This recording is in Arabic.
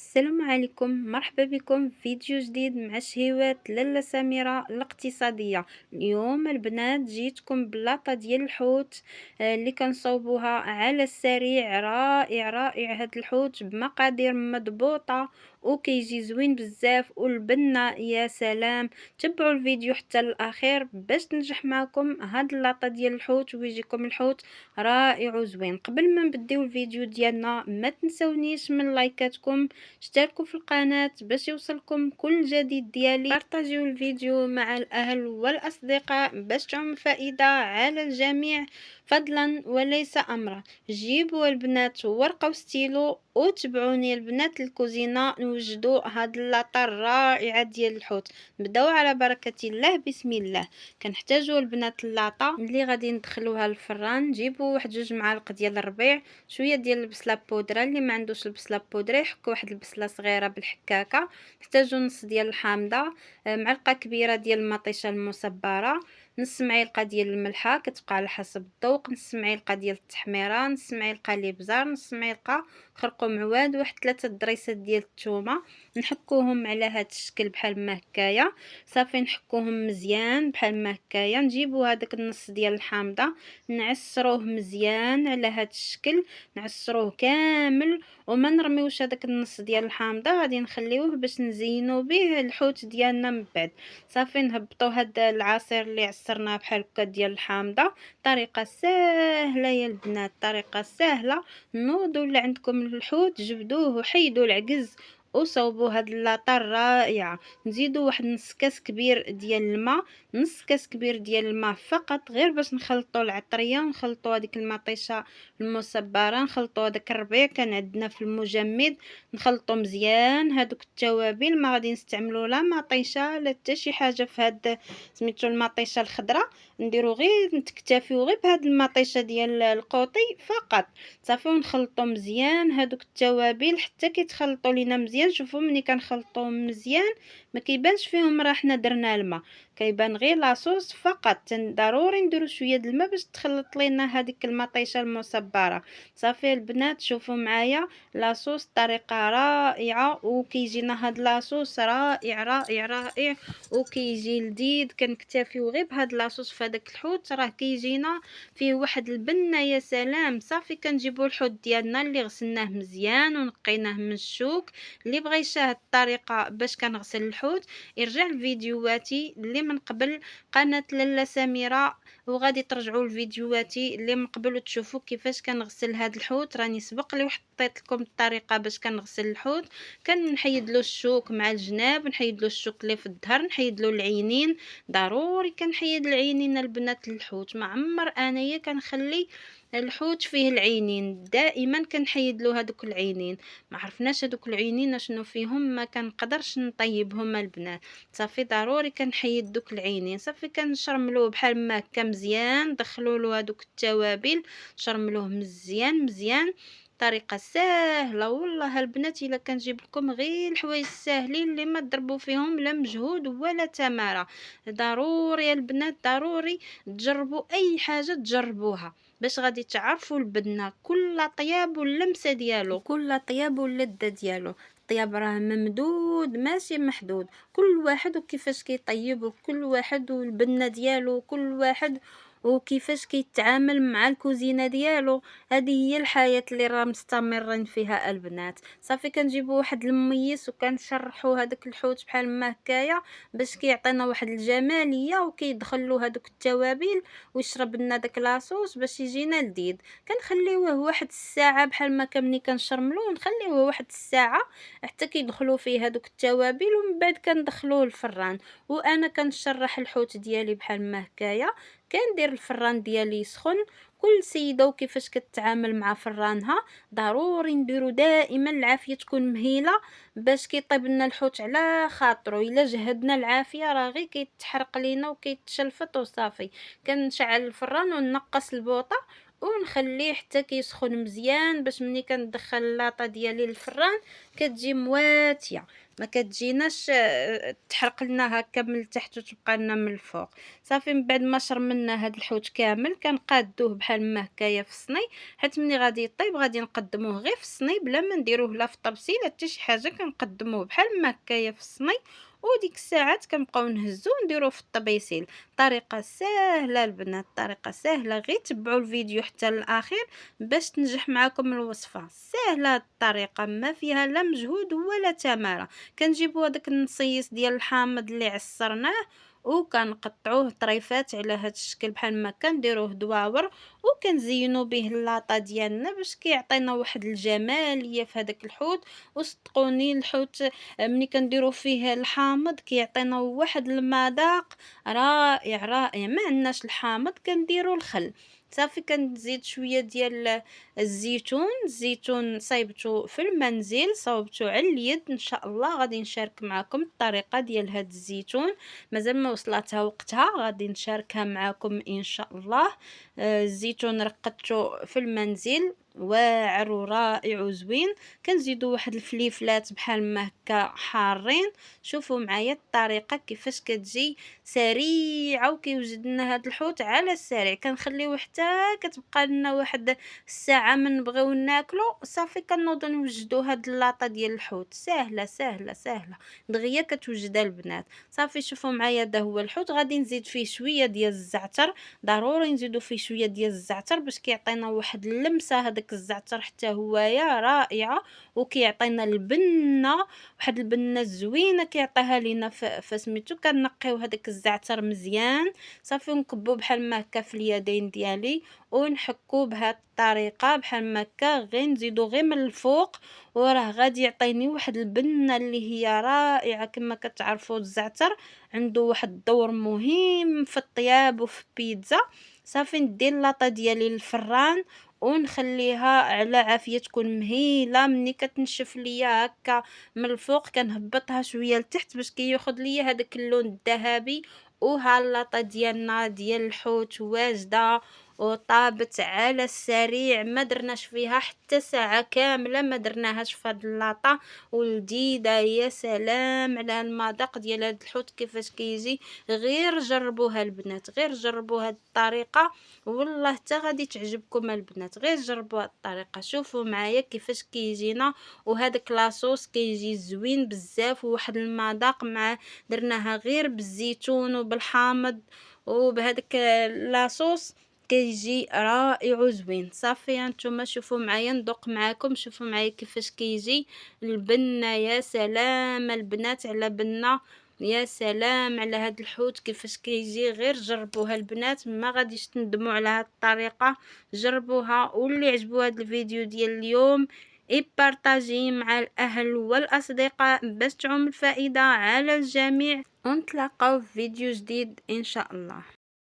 السلام عليكم، مرحبا بكم في فيديو جديد مع شهيوات لاله سميرة الاقتصادية. اليوم البنات جيتكم بلاطة ديال الحوت اللي كنصوبوها على السريع. رائع رائع هاد الحوت بمقادير مضبوطة وكيجي زوين بزاف، والبنة يا سلام. تبعوا الفيديو حتى الاخير باش تنجح معكم هاد اللاطة ديال الحوت ويجيكم الحوت رائع وزوين. قبل ما نبديو الفيديو ديالنا ما تنسونيش من لايكاتكم، اشتركوا في القناة باش يوصلكم كل جديد ديالي، بارطاجيو الفيديو مع الاهل والاصدقاء باش تعم فائدة على الجميع فضلا وليس امرا. جيبوا البنات ورقة وستيلو وتبعوني البنات الكوزينة نوجدوا هاد اللاطة الرائعة ديال الحوت. نبداو على بركة الله، بسم الله. كنحتاجوا البنات اللاطة اللي غادي ندخلوها للفران. نجيبوا واحد 2 معالق ديال الربيع، شويه ديال البصله بودره، اللي ما عندوش البصله بودره يحك واحد البصله صغيره بالحكاكه. نحتاجو نص ديال الحامضه، معلقه كبيره ديال المطيشه المصبره، نص معلقه ديال الملحه كتبقى على حسب الذوق، نص معلقه ديال التحميره، نص معلقه الابزار، نص معلقه خرقوم عواد، واحد 3 ضريسات ديال الثومه. نحكوهم على هذا الشكل بحال ما هكايا. صافي نحكوهم مزيان بحال ما هكايا. نجيبو هذاك النص ديال الحامضه نعسروه مزيان على هذا الشكل، نعسروه كامل وما نرميوش هذاك النص ديال الحامضه، غادي نخليوه باش نزينو به الحوت ديالنا من بعد. صافي نهبطوا هذا العصير اللي عصرناه بحال هكا ديال الحامضه. طريقه سهله يا البنات، طريقه سهله. نوضوا اللي عندكم الحوت جبدوه وحيدوا العجز وصوبوا هاد اللاطه الرائعه. نزيدوا واحد نص كاس كبير ديال الماء، نص كاس كبير ديال الماء فقط، غير باش نخلطوا العطريه ونخلطوا هذيك المطيشه المصبره، نخلطوا هذاك الربيع كان عندنا في المجمد، نخلطوا مزيان هذوك التوابل. ما غادي نستعملوا لا مطيشه لا حتى شي حاجه في هاد سميتو المطيشه الخضراء، نديرو غير نتكتفيو غير بهاد المطيشه ديال القوطي فقط. صافي ونخلطوا مزيان هذوك التوابل حتى كيتخلطوا لينا مزيان. شوفوا ملي كنخلطوهم مزيان ما كيبانش فيهم راه حنا درنا الماء، كيبان غير لاصوص فقط. ضروري نديرو شويه د الماء باش تخلط لينا هذيك المطيشه المصبره. صافي البنات شوفوا معايا لاصوص طريقه رائعه، وكيجينا هاد لاصوص رائع رائع رائع وكيجي لذيذ. كنكتفيو غير بهاد لاصوص في هذاك الحوت راه كيجينا فيه واحد البنه يا سلام. صافي كنجيبو الحوت ديالنا اللي غسلناه مزيان ونقيناه من الشوك. اللي بغى يشاهد الطريقه باش كنغسل الحوت يرجع لفيديوهاتي اللي من قبل قناه لاله سميره، وغادي ترجعوا لفيديوهاتي اللي من قبل وتشوفوا كيفاش كنغسل هاد الحوت. راني سبق لي وحطيت لكم الطريقه باش كنغسل الحوت. كنحيد له الشوك مع الجناب، نحيد له الشوك اللي في الظهر، نحيد له العينين. ضروري كنحيد العينين البنات للحوت، ما عمر انايا كنخلي الحوت فيه العينين، دائما كنحيد له هذوك العينين. ما عرفناش هذوك العينين شنو فيهم، ما كنقدرش نطيبهم البنات. صافي ضروري كنحيد دوك العينين. صافي كنشرملوه بحال ما هكا مزيان، ندخلوا له هذوك التوابل، شرملوه مزيان مزيان. طريقه سهله والله البنات، الا كنجيب لكم غير الحوايج الساهلين اللي ما تضربوا فيهم لا مجهود ولا تماره. ضروري البنات ضروري تجربوا اي حاجه تجربوها باش غادي تعرفوا البنه كل طياب واللمسه ديالو، كل طياب واللذه ديالو. الطياب راه ممدود ماشي محدود، كل واحد وكيفاش كيطيب، وكل واحد والبنه ديالو، كل واحد وكيفاش كيتعامل مع الكوزينه ديالو. هذه هي الحياه اللي راه مستمرين فيها البنات. صافي كنجيبوا واحد الميس وكنشرحوا هذاك الحوت بحال ما هكايا باش كيعطينا واحد الجماليه، وكيدخلوا هذوك التوابل ويشرب لنا داك لاصوص باش يجينا لذيذ. كنخليوه واحد الساعه بحال ما ملي كنشرملوه نخليوه واحد الساعه حتى كيدخلوا فيه هذوك التوابل، ومن بعد كندخلوه الفران. وانا كنشرح الحوت ديالي بحال ما هكايا، كندير الفران ديالي سخن. كل سيده وكيفاش كتعامل مع فرانها. ضروري نديرو دائما العافيه تكون مهيله باش كيطيب لنا الحوت على خاطرو. الا جهدنا العافيه راه غير كيتحرق لينا وكيتشلفط وصافي. كنشعل الفران ونقص البوطه ونخليه حتى كيسخن مزيان باش ملي كندخل لاطه ديالي للفران كتجي مواتيه، ما كتجيناش تحرق لنا هكا من التحت وتبقى لنا من الفوق. صافي من بعد ما شرمنا هاد الحوت كامل كنقادوه بحال ما هكايا في الصني، حيت ملي غادي يطيب غادي نقدموه غير في الصني بلا ما نديروه لا في الطبسيل حتى شي حاجه، كنقدموه بحال ما هكايا في الصني. وديك الساعات كنبقاو نهزو ونديروه في الطبيسيل. طريقه ساهله البنات، طريقه ساهله، غير تبعوا الفيديو حتى للاخير باش تنجح معكم الوصفه. ساهله هاد الطريقه ما فيها لا مجهود ولا تماره. كنجيبوا هذاك النصيص ديال الحامض اللي عصرناه وكنقطعوه طريفات على هاد الشكل بحال ما كنديروه دواور، وكنزينوا به اللاطه ديالنا باش كيعطينا واحد الجماليه في هذاك الحوت. وصدقوني الحوت ملي كنديروا فيه الحامض كيعطينا واحد المذاق رائع رائع. ما عندناش الحامض كنديروا الخل. صافي كنزيد شويه ديال الزيتون صايبته في المنزل، صوبته على اليد. ان شاء الله غادي نشارك معكم الطريقه ديال هاد الزيتون، مازال ما وصلتها وقتها، غادي نشاركها معكم ان شاء الله. الزيتون رقدته في المنزل واعر ورائع وزوين. كنزيدو واحد الفليفلات بحال ما هكا حارين. شوفوا معايا الطريقه كيفاش كتجي سريعه وكيوجد لنا هاد الحوت على السريع. كنخليوه حتى كتبقى لنا واحد الساعه من نبغيو ناكلو، صافي كنوضو نوجدو هاد اللاطه ديال الحوت. ساهله ساهله ساهله دغيا كتوجدها البنات. صافي شوفوا معايا هذا هو الحوت. غادي نزيد فيه شويه ديال الزعتر، ضروري نزيدو فيه شويه ديال الزعتر باش كيعطينا واحد اللمسه. هذاك الزعتر حتى هويا رائعه وكيعطينا البنه، واحد البنه زوينه كيعطيها لينا فسميتو. كنقيو هذاك الزعتر مزيان، صافي نكبو بحال ما هكا في اليدين ديالي ونحكو بهاد الطريقه بحال ما هكا. غير نزيدو غير من الفوق وراه غادي يعطيني واحد البنه اللي هي رائعه. كما كتعرفوا الزعتر عنده واحد الدور مهم في الطياب وفي البيتزا. صافي ندير اللاطه ديالي للفران ونخليها على عافيه تكون مهيله. ملي كتنشف ليا هكا من الفوق كنهبطها شويه لتحت باش كياخذ ليا هذاك اللون الذهبي. وها اللاطه ديالنا ديال الحوت واجده وطابت على السريع. ما درناش فيها حتى ساعه كامله، ما درناهاش في هاد اللاطه ولذيذه. يا سلام على المذاق ديال هاد الحوت كيفاش كيجي. غير جربوها البنات، غير جربوا هاد الطريقه والله حتى غادي تعجبكم البنات. غير جربوا هاد الطريقه. شوفوا معايا كيفاش كيجينا، وهذاك لاصوص كيجي زوين بزاف وواحد المذاق مع درناها غير بالزيتون وبالحامض وبهذاك لاصوص كيجي رائع وزوين. صافي هانتوما شوفوا معايا ندوق معاكم. شوفوا معايا كيفاش كيجي البنه. يا سلام البنات على بنه، يا سلام على هاد الحوت كيفاش كيجي. غير جربوها البنات ما غاديش تندموا على هاد الطريقه. جربوها. واللي عجبو هاد الفيديو ديال اليوم بارطاجيه مع الاهل والاصدقاء باش تعم الفائده على الجميع. ونتلاقاو في فيديو جديد ان شاء الله.